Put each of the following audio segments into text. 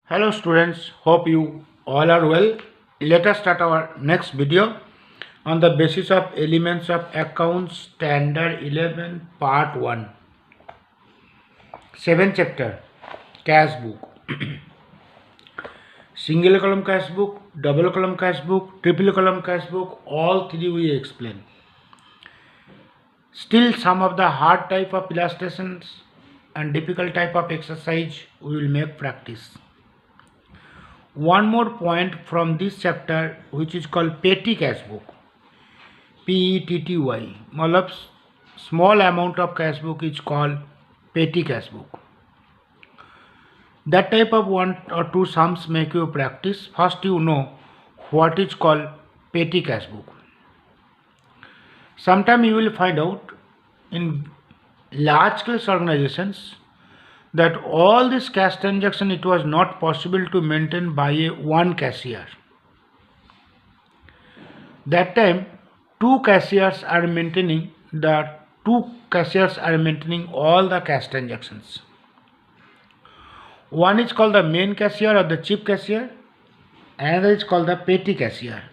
Hello students, hope you all are well. Let us start our next video on the basis of elements of accounts standard 11 part 1. 7th chapter cash book. Single column cash book, double column cash book, triple column cash book, all three we explain. Still some of the hard type of illustrations and difficult type of exercise we will make practice. One more point from this chapter which is called petty cash book. PETTY. मतलब small amount of cash book is called petty cash book. That type of one or two sums make you practice. First you know what is called petty cash book. Sometime you will find out in large scale organizations that all this cash transaction it was not possible to maintain by one cashier. That time two cashiers are maintaining all the cash transactions. One is called the main cashier or the chief cashier, another is called the petty cashier.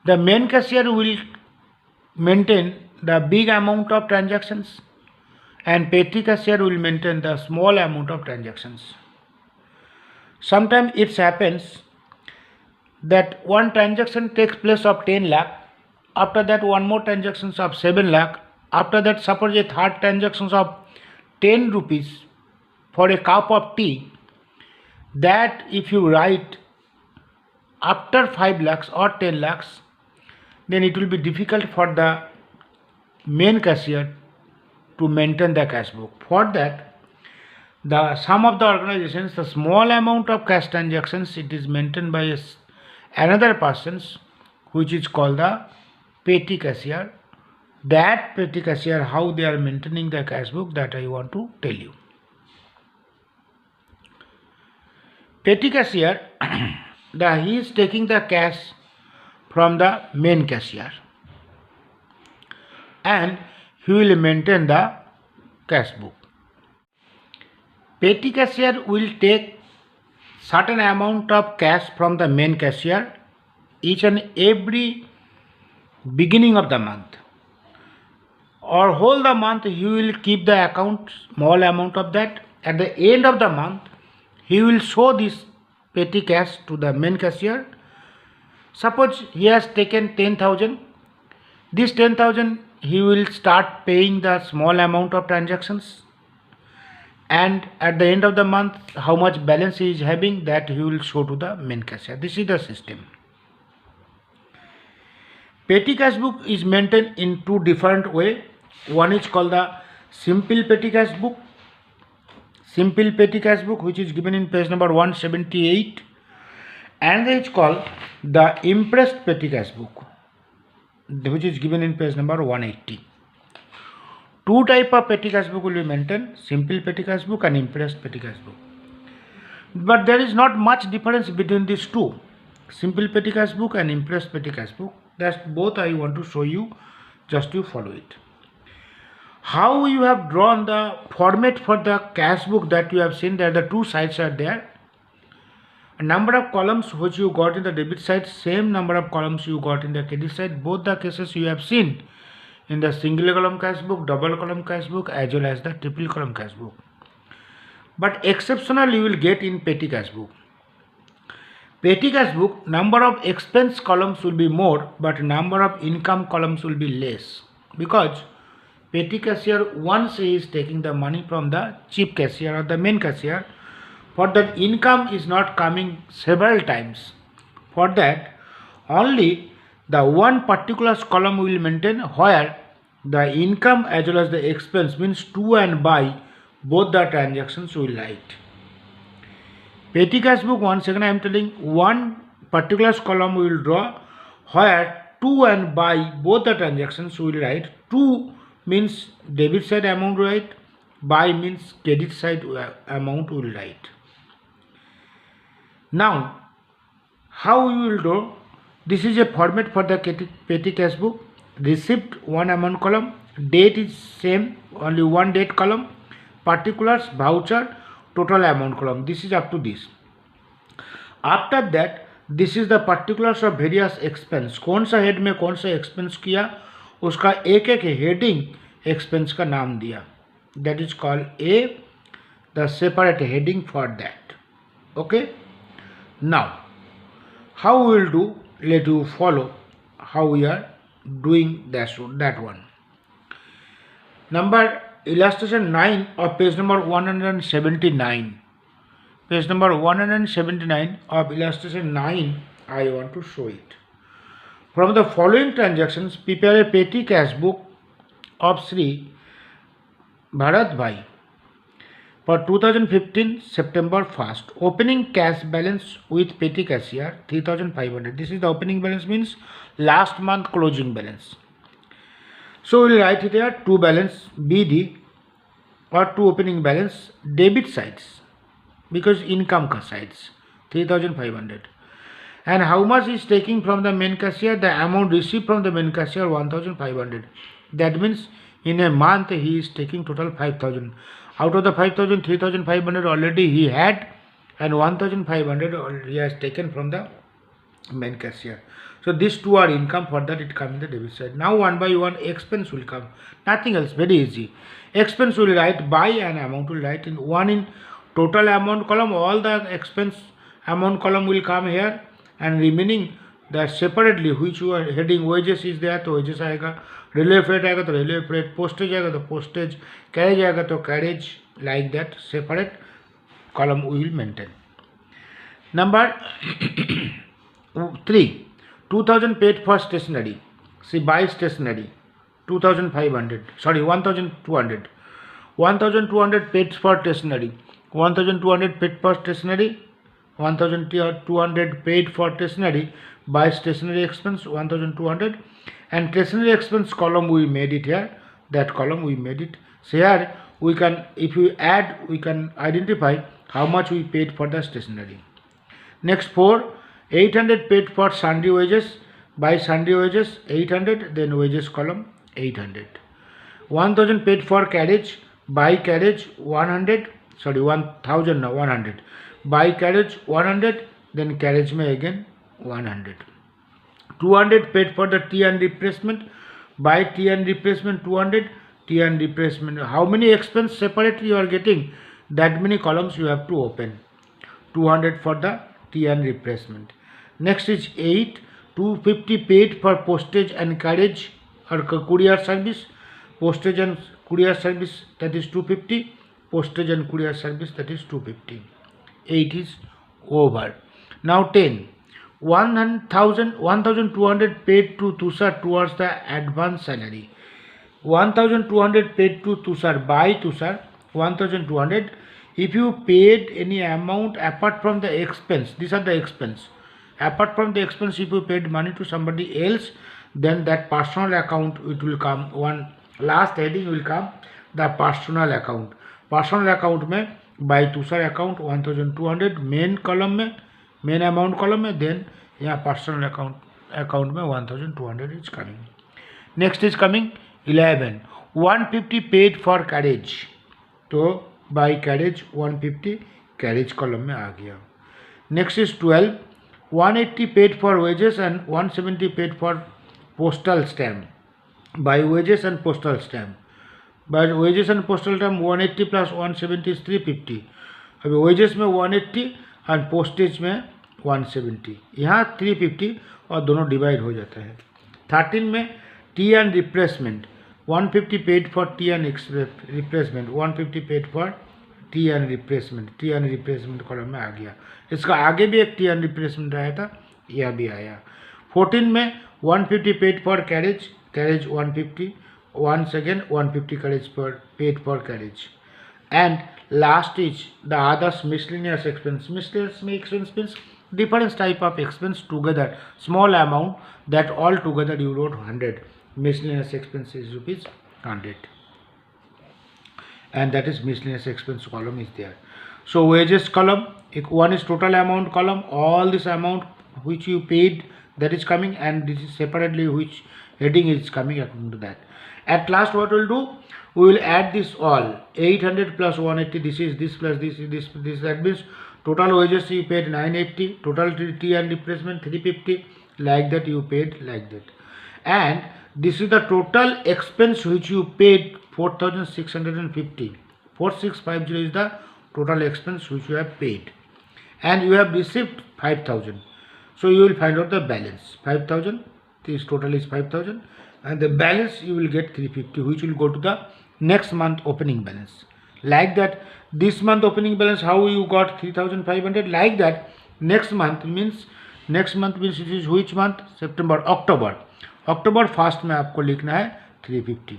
The main cashier will maintain the big amount of transactions and petty cashier will maintain the small amount of transactions. Sometimes it happens that one transaction takes place of 10 lakh, after that one more transactions of 7 lakh, after that suppose a third transactions of 10 rupees for a cup of tea, that if you write after 5 lakhs or 10 lakhs, then it will be difficult for the main cashier to maintain the cash book. For that, some of the organizations, the small amount of cash transactions, it is maintained by another persons, which is called the petty cashier. That petty cashier, how they are maintaining the cash book, that I want to tell you. Petty cashier, he is taking the cash from the main cashier and he will maintain the cash book. Petty cashier will take certain amount of cash from the main cashier each and every beginning of the month, or whole the month he will keep the account small amount of that. At the end of the month he will show this petty cash to the main cashier. Suppose he has taken 10,000, this 10,000 he will start paying the small amount of transactions, and at the end of the month how much balance he is having, that he will show to the main cashier. This is the system. Petty cash book is maintained in two different ways. One is called the simple petty cash book. Simple petty cash book, which is given in page number 178, and it is called the impressed petty cash book, which is given in page number 180. Two type of petty cash book will be maintained: simple petty cash book and impressed petty cash book. But there is not much difference between these two, simple petty cash book and impressed petty cash book. That's both I want to show you, just to follow it. How you have drawn the format for the cash book that you have seen, that the two sides are there. A number of columns which you got in the debit side, same number of columns you got in the credit side. Both the cases you have seen in the single column cash book, double column cash book, as well as the triple column cash book. But exceptional you will get in petty cash book. Petty cash book, number of expense columns will be more, but number of income columns will be less, because petty cashier, once he is taking the money from the chief cashier or the main cashier, for that income is not coming several times. For that, only the one particular column will maintain, where the income as well as the expense, means to and by, both the transactions will write. Petty cash book, once again I am telling, one particular column we will draw, where to and by both the transactions we will write. To means debit side amount write, by means credit side amount will write. Now, how you will do? This is a format for the petty cash book. Receipt one amount column, date is same, only one date column, particulars, voucher, total amount column. This is up to this. After that, this is the particulars of various expense. कौन सा head में कौन सा expense किया, उसका एक एक heading expense का नाम दिया. That is called a the separate heading for that. Okay. Now, how we will do? Let you follow how we are doing that one. Number illustration 9 of page number 179. Page number 179 of illustration 9, I want to show it. From the following transactions, prepare a petty cash book of Sri Bharat Bhai for 2015 September 1st. Opening cash balance with petty cashier 3500. This is the opening balance, means last month closing balance. So we will write it here, to balance BD or to opening balance debit sides, because income ka sides 3500. And how much is taking from the main cashier? The amount received from the main cashier 1500. That means in a month he is taking total 5000. Out of the 5000, 3500 already he had, and 1500 he has taken from the main cashier. So these two are income, for that it comes in the debit side. Now one by one expense will come, nothing else, very easy. Expense will write by, and amount will write in one in total amount column. All the expense amount column will come here, and remaining that separately, which you are heading wages is there, तो wages आएगा, railway freight आएगा तो railway freight, postage आएगा तो postage, carriage आएगा तो carriage, like that separate column we will maintain. Number 3, 2000 paid for stationery. See, buy stationery 2500, sorry 1200. 1200 paid for stationery. 1200 paid for stationery. 1200 paid for stationery. By stationery expense 1200, and stationery expense column we made it here. That column we made it. So here we can, if we add, we can identify how much we paid for the stationery. Next 4, 800 paid for sundry wages. By sundry wages 800, then wages column 800. 1000 paid for carriage. By carriage 100, sorry 1000 now 100. By carriage 100, then carriage may again 100. 200 paid for the tea and replacement. By tea and replacement 200. Tea and replacement, how many expense separately you are getting, that many columns you have to open. 200 for the tea and replacement. Next is 8, 250 paid for postage and carriage or courier service. Postage and courier service, that is 250. Postage and courier service, that is 250. 8 is over. Now 10, 1200 paid to Tushar towards the advance salary. 1200 paid to Tushar by Tushar 1200. If you paid any amount apart from the expense, these are the expense. Apart from the expense, if you paid money to somebody else, then that personal account it will come. One last heading will come, the personal account. Personal account में by Tushar account 1200 main column में, main amount column में, then यहाँ personal account में 1200 is coming. Next is coming 11, 150 paid for carriage. तो by carriage 150 carriage column में आ गया. Next is 12, 180 paid for wages and 170 paid for postal stamp. By wages and postal stamp. By wages and postal stamp 180 plus 170 is 350. अभी wages में 180 और postage में 170. यहाँ 350 और दोनों डिवाइड हो जाता है. 13 में T and replacement 150 paid for T and replacement 150 paid for T and replacement. T and replacement column में आ गया. इसका आगे भी एक टी एंड रिप्लेसमेंट आया था, यह भी आया. 14 में 150 paid for carriage, carriage 150, once again 150 carriage per paid for carriage. And last is the others miscellaneous expense. Miscellaneous expense means different type of expense together, small amount that all together you wrote 100. Miscellaneous expense is rupees 100, and that is miscellaneous expense column is there. So wages column, one is total amount column, all this amount which you paid that is coming, and this is separately which heading is coming according to that. At last what we'll do, we will add this all 800 plus 180, this is this plus this is this, that means total wages you paid 980, total tea and replacement 350, like that you paid like that. And this is the total expense which you paid 4650. 4650 is the total expense which you have paid, and you have received 5000. So you will find out the balance 5000. This total is 5000, and the balance you will get 350, which will go to the next month opening balance. Like that, this month opening balance, how you got 3500, like that next month means it is which month? September, October 1st में आपको लिखना है 350.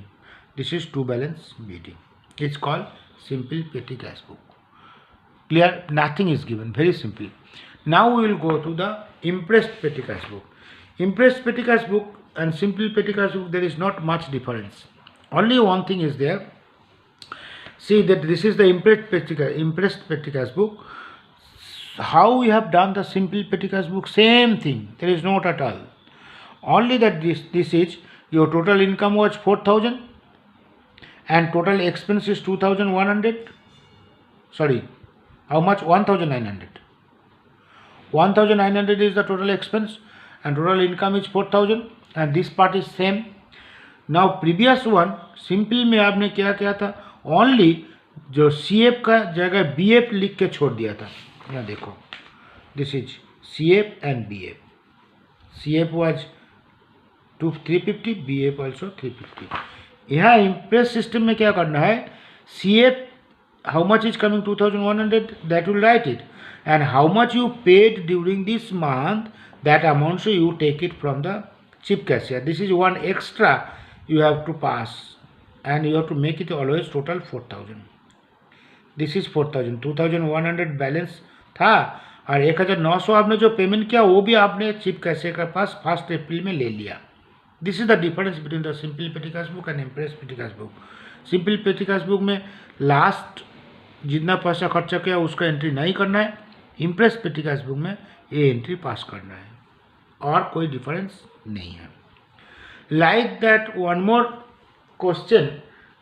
This is to balance meeting. It's called simple petty cash book. Clear? Nothing is given. Very simple. Now we will go to the impressed petty cash book. Impressed petty cash book and simple petty cash book, there is not much difference. Only one thing is there. See that this is the impressed petty cash book. How we have done the simple petty cash book? Same thing. There is not at all. Only that this is your total income was 4000 and total expense is 2100. Sorry, how much? 1900. 1900 is the total expense and total income is 4000, and this part is same. Now previous one simple में आपने क्या किया था? Only जो CF का जगह BF लिख के छोड़ दिया था. यहाँ देखो, this is CF and BF. CF was 350, BF also 350. यहाँ impress system में क्या करना है? CF how much is coming 2100, that will write it, and how much you paid during this month, that amount, so you take it from the chief cashier. This is one extra you have to pass, and you have to make it always total 4000. This is 4000. 2100 balance था और 1900 आपने जो payment किया वो भी आपने chip cashier के पास 1 अप्रैल में ले लिया. This is the difference between the simple पेटी कैश बुक एंड इम्प्रेस पेटी कैश बुक. सिंपल पेटी कैश बुक में लास्ट जितना पैसा खर्चा किया उसका एंट्री नहीं करना है. इम्प्रेस पेटी कैश बुक में ये एंट्री पास करना है और कोई डिफरेंस नहीं है. Like that one more question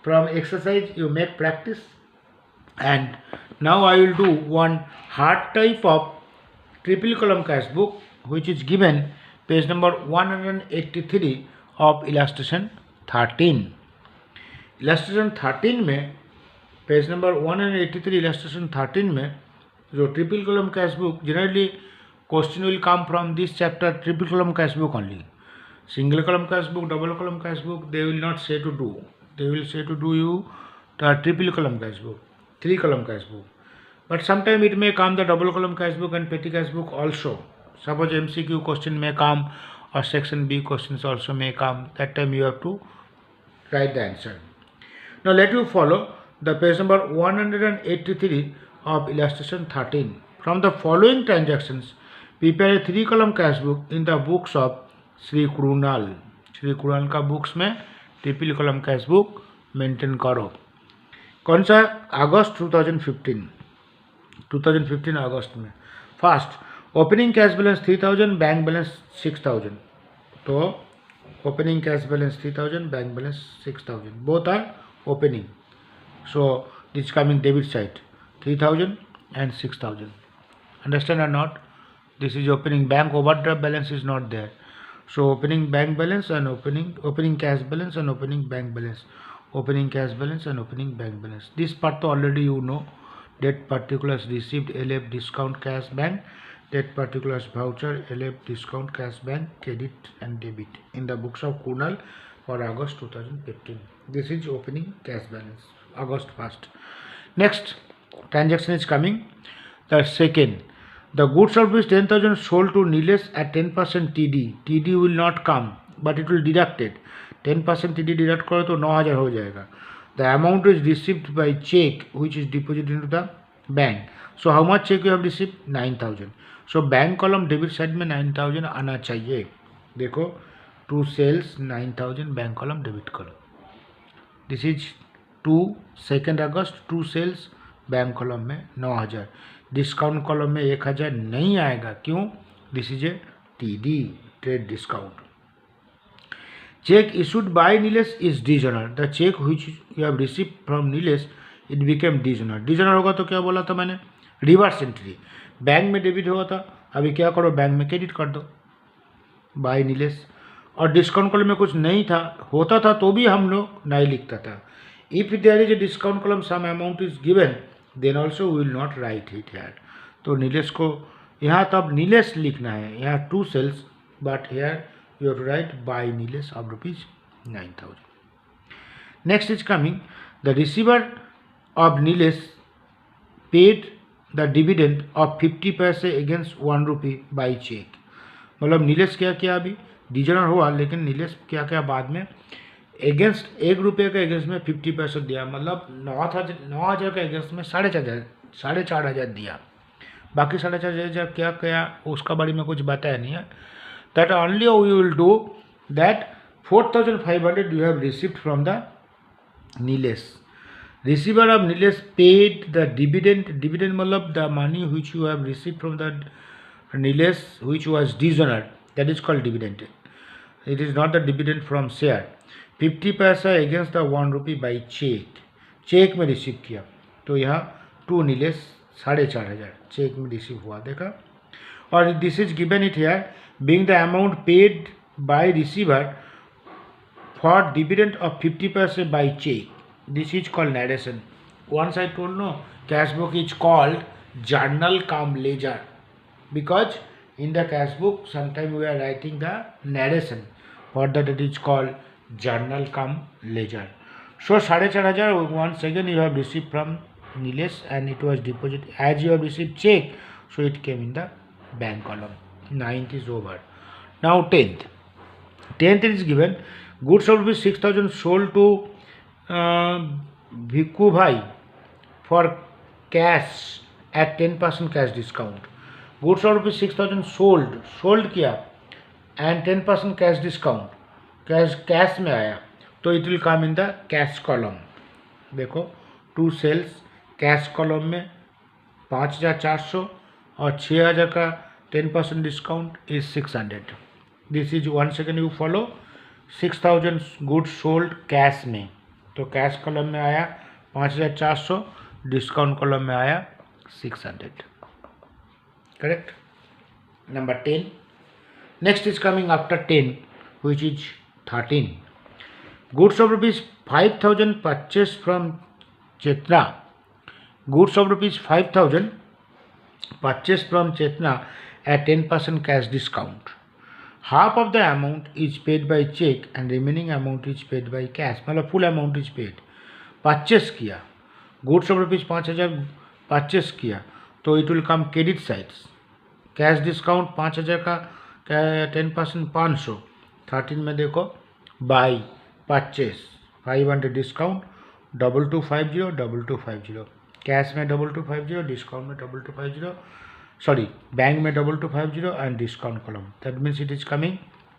from exercise you make practice, and now I will do one hard type of triple column cash book which is given page number 183 of illustration 13. illustration 13 में page number 183 illustration 13 में जो triple column cash book, generally question will come from this chapter triple column cash book only. Single column cash book, double column cash book, they will not say to do, they will say to do you the triple column cash book, 3 column cash book. But sometime it may come the double column cash book and petty cash book also. Suppose MCQ question may come or section B questions also may come. That time you have to write the answer. Now let you follow the page number 183 of illustration 13. From the following transactions, prepare a 3 column cash book in the books of Sri Krunal. Sri Krunal का books में triple column cash book maintain करो. कौन सा? अगस्त 2015 अगस्त में. First opening cash balance 3000, bank balance 6000. तो opening cash balance 3000, bank balance 6000, both are opening. So this coming debit side 3000 and 6000. Understand or not? This is opening. Bank overdraft balance is not there. So opening bank balance and opening cash balance and opening bank balance. Opening cash balance and opening bank balance. This part already you know. Date particulars received, LF discount cash bank. Date particulars voucher, LF discount cash bank, credit and debit in the books of Kunal for August 2015. This is opening cash balance, August 1st. Next transaction is coming. The second, the goods of which 10,000 sold to Nilesh at 10% TD. TD will not come, but it will deduct it. 10% TD deduct करो तो 9000 हो जाएगा. The amount is received by cheque which is deposit into the bank. So how much cheque you have received? 9000. So bank column debit side में 9000 आना चाहिए. देखो, to sales 9000, bank column debit करो. This is 2 August, to sales bank column में 9000. Discount column में 1000 नहीं आएगा. क्यों? This is a TD, trade discount. check issued by Nilesh is dishonored. The check which you have received from Nilesh it became dishonored. Dishonored होगा तो क्या बोला था मैंने, रिवर्स एंट्री. बैंक में डेबिट हुआ था, अभी क्या करो बैंक में क्रेडिट कर दो बाय नीलेश. और डिस्काउंट कॉलम में कुछ नहीं था, होता था तो भी हम लोग नहीं लिखता था. If there is a discount column some amount is given then also will not write it here. तो नीलेश को यहाँ तब नीलेश लिखना है, यहाँ 2 sales, but here you have to write by Nilesh of rupees 9,000. Next is coming, the receiver of Nilesh paid the dividend of 50 पैसे against 1 rupee by check. मतलब नीलेश क्या किया, अभी डिजनर हुआ लेकिन नीलेश क्या क्या बाद में अगेंस्ट 1 रुपये के अगेंस्ट में 50 पैसे दिया, मतलब 9,000 के अगेंस्ट में 4,500 दिया. बाकी 4,500 क्या क्या उसका बारे में कुछ बताया नहीं है. That only we will do that 4,500 you have received from the Nilesh. Receiver of Nilesh paid the dividend. Dividend मतलब the money which you have received from the Nilesh which was dishonored. That is called dividend. It is not the dividend from share. 50 पैसा against the 1 rupee by check. Check में receive किया तो यहाँ to Nilesh 4,500 check में receive हुआ, देखा. और this is given it here being the amount paid by receiver for dividend of 50 paise by check. This is called narration. Once I told no, cash book is called journal cum ledger because in the cash book sometimes we are writing the narration. For that it is called journal cum ledger. So 4,500 once again you have received from Nilesh and it was deposited as you have received check, so it came in the bank column. 9th is over. Now 10th. 10th is given goods of rupees 6,000 sold to Bhikkhu Bhai for cash at 10% cash discount. Goods of rupees 6,000 sold किया and 10% cash discount. Cash में आया तो it will come in the cash column. देखो 2 sales cash column में 5,400 और 6,000 का 10% discount is 600. This is once again you follow 6,000 goods sold cash में, तो कैश कॉलम में आया 5,400, डिस्काउंट कॉलम में आया 600. Correct. Number 10. Next is coming after 10 which is 13. Goods of rupees 5,000 purchased from Chetna. Goods of rupees 5,000 purchased from Chetna at 10% cash discount. Half of the amount is paid by check and remaining amount is paid by cash. मतलब full amount is paid. Purchase किया goods of rupees 5,000 purchase किया तो it will come credit sides. Cash discount 5,000 का 10% 500. 13 में देखो buy purchase 500 discount 2250 cash में 2250 discount में 2250 sorry bank में 2250 and discount column. That means it is coming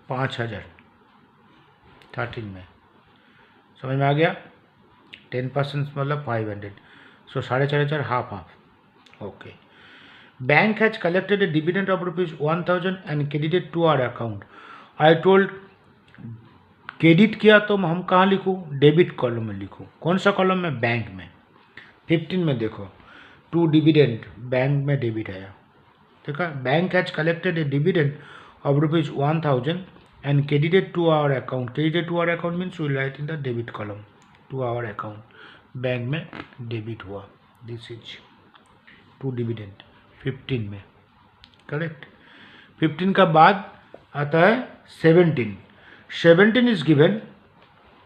5,000 13 में. समझ में आ गया. 10% मतलब 500, so 4,500 half. Okay. Bank has collected a dividend of ₹1,000 and credited to our account. I told credit किया तो हम कहाँ लिखूँ, डेबिट कॉलम में लिखूँ. कौन सा कॉलम में, बैंक में. 15 में देखो टू डिविडेंड बैंक में डेबिट आया, ठीक है. Bank has collected a dividend of ₹1,000 and credited to our account. Credited to our account means will write in the debit column to our account. Bank में debit हुआ. This is to dividend 15 में. Correct. 15 का बाद आता है 17. 17 is given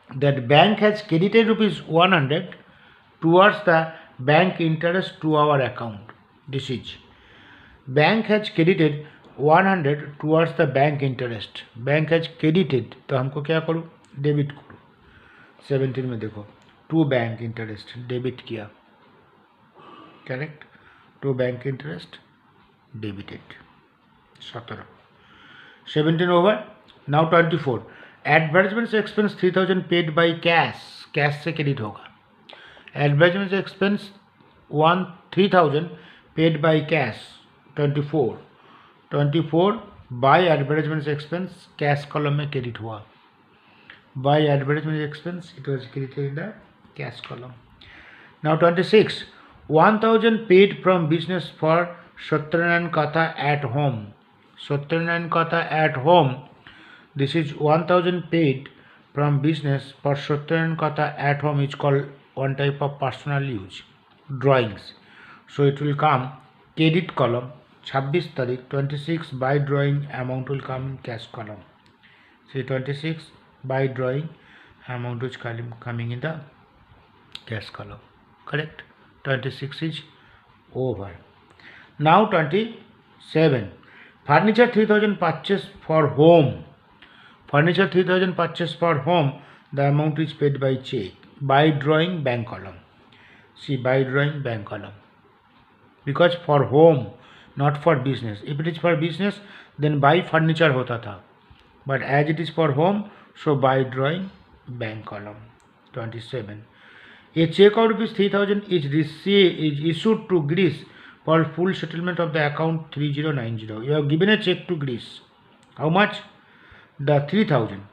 that bank has credited ₹100 towards the bank interest to our account. This is bank has credited 100 towards the bank interest. Bank has credited तो हमको क्या करूँ, डेबिट करूँ. 17 में देखो टू बैंक इंटरेस्ट डेबिट किया. Correct. To bank interest debited. 17. 17 over. Now 24. Advertisement expense 3,000 paid by cash. Cash से credit होगा. Advertisement expense 3,000 paid by cash. 24 by advertisement expense cash column में क्रेडिट हुआ. By advertisement expense, it was created in the cash column. Now 26. 1000 paid from business for Satyanaran Katha at home. Satyanaran Katha at home. This is 1000 paid from business for Satyanaran Katha at home is called one type of personal use. Drawings. So it will come credit column 26 tarikh 26 by drawing amount will come in cash column. See 26 by drawing amount is coming in the cash column. Correct? 26 is over. Now 27. Furniture 3000 purchase for home. Furniture 3000 purchase for home. The amount is paid by check. By drawing bank column. See by drawing bank column. Because for home, not for business. If it is for business, then buy furniture hota tha. But as it is for home, so by drawing bank column. 27. A check of rupees 3000 is issued to Greece for full settlement of the account 3090. You have given a check to Greece. How much? The 3000.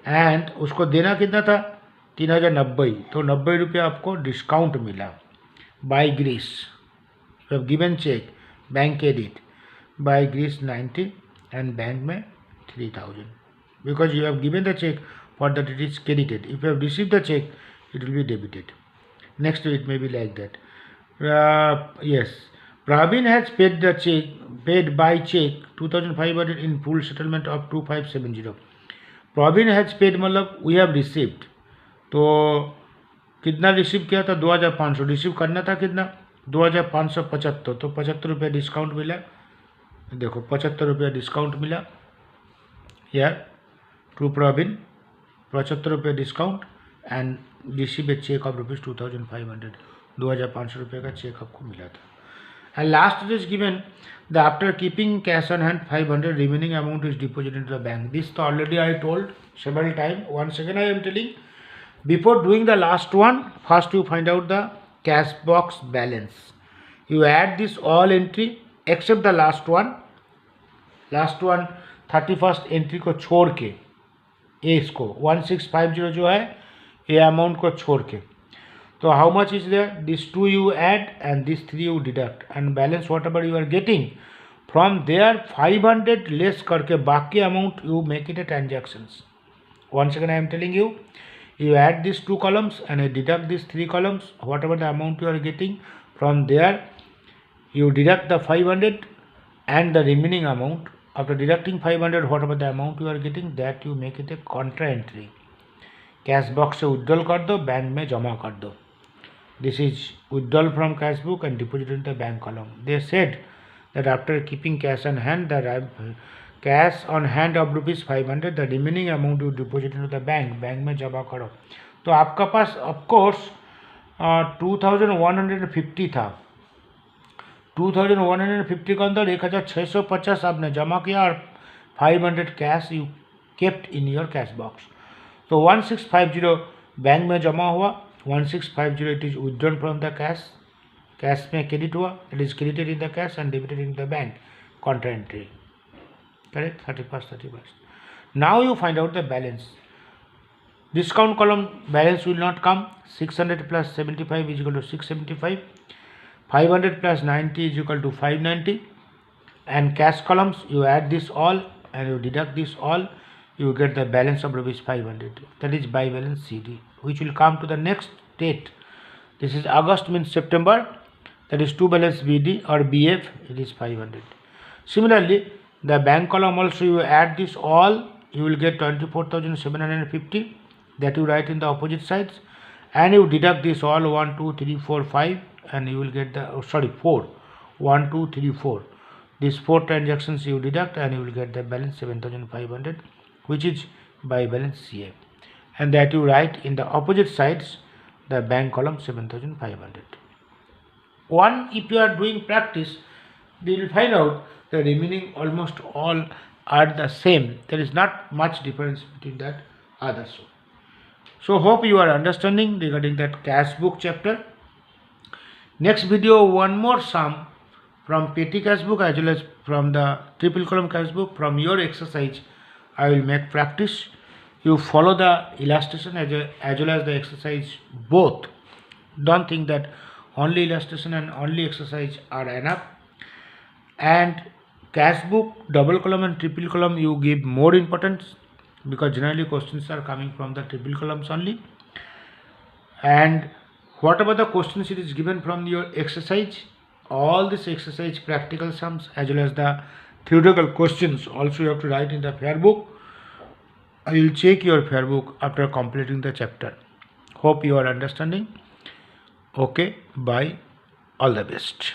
And उसको देना कितना था 3090. तो 90 रुपया आपको discount मिला by Greece. You have given check bank credit by Greece 90 and bank में 3000. Because you have given the check for that it is credited. If you have received the check, it will be debited. Next it may be like that. Yes, Praveen has paid the check, paid by check 2500 in full settlement of 2570. Praveen has paid मतलब we have received. तो कितना receive किया था 2500. Receive करना था कितना 2575. तो 75 रुपया डिस्काउंट मिला. देखो 75 रुपया डिस्काउंट मिला. Here to Praveen 75 रुपया discount and receive a check of rupees 2500. 2500 रुपये का चेक आपको मिला था. And last it is given that after keeping cash on hand 500 remaining amount is deposited into the bank. This already I told several times. Once again I am telling. Before doing the last one, first you find out the cash box balance. You add this all entry except the last one. Last one 31st entry को छोड़ के ये इसको 1650 जो है ये amount को छोड़ के. तो how much is there? This 2 you add and this 3 you deduct and balance whatever you are getting. From there 500 less करके बाकी amount you make it a transactions. Once again I am telling you, you add these 2 columns and you deduct these 3 columns. Whatever the amount you are getting, from there you deduct the 500 and the remaining amount. After deducting 500, whatever the amount you are getting, that you make it a contra entry. Cash box से withdrawal कर दो, bank में जमा कर दो. This is withdrawal from cash book and deposited in the bank column. They said that after keeping cash on hand, the cash on hand of rupees 500, the remaining amount you deposit into the bank, bank में जमा करो. तो आपका पास of course 2150 था. 2150 के अंदर 1650 आपने जमा किया और 500 cash you kept in your cash box. तो 1650 बैंक में जमा हुआ. 1650 it is withdrawn from the cash. Cash में क्रेडिट हुआ. It is credited in the cash and debited in the bank. Contra entry. Correct. 31st. Now you find out the balance. Discount column balance will not come. 600 plus 75 is equal to 675. 500 plus 90 is equal to 590. And cash columns you add this all and you deduct this all, you get the balance of rupees 500. That is by balance CD, which will come to the next date. This is August means September. That is to balance BD or BF. It is 500. Similarly, the bank column also you add this all, you will get 24,750. That you write in the opposite sides, and you deduct this all 1, 2, 3, 4, 5, and you will get the 4. 1, 2, 3, 4. These 4 transactions you deduct and you will get the balance 7500, which is by balance CA, and that you write in the opposite sides the bank column 7500. One, if you are doing practice, you will find out the remaining almost all are the same. There is not much difference between that others. So hope you are understanding regarding that cash book chapter. Next video, one more sum from petty cash book as well as from the triple column cash book. From your exercise I will make practice. you follow the illustration as well as the exercise both. Don't think that only illustration and only exercise are enough. And cash book, double column and triple column, you give more importance because generally questions are coming from the triple columns only. And whatever the questions it is given from your exercise, all this exercise practical sums as well as the theoretical questions also you have to write in the fair book. I will check your fair book after completing the chapter. Hope you are understanding. Okay, bye. All the best.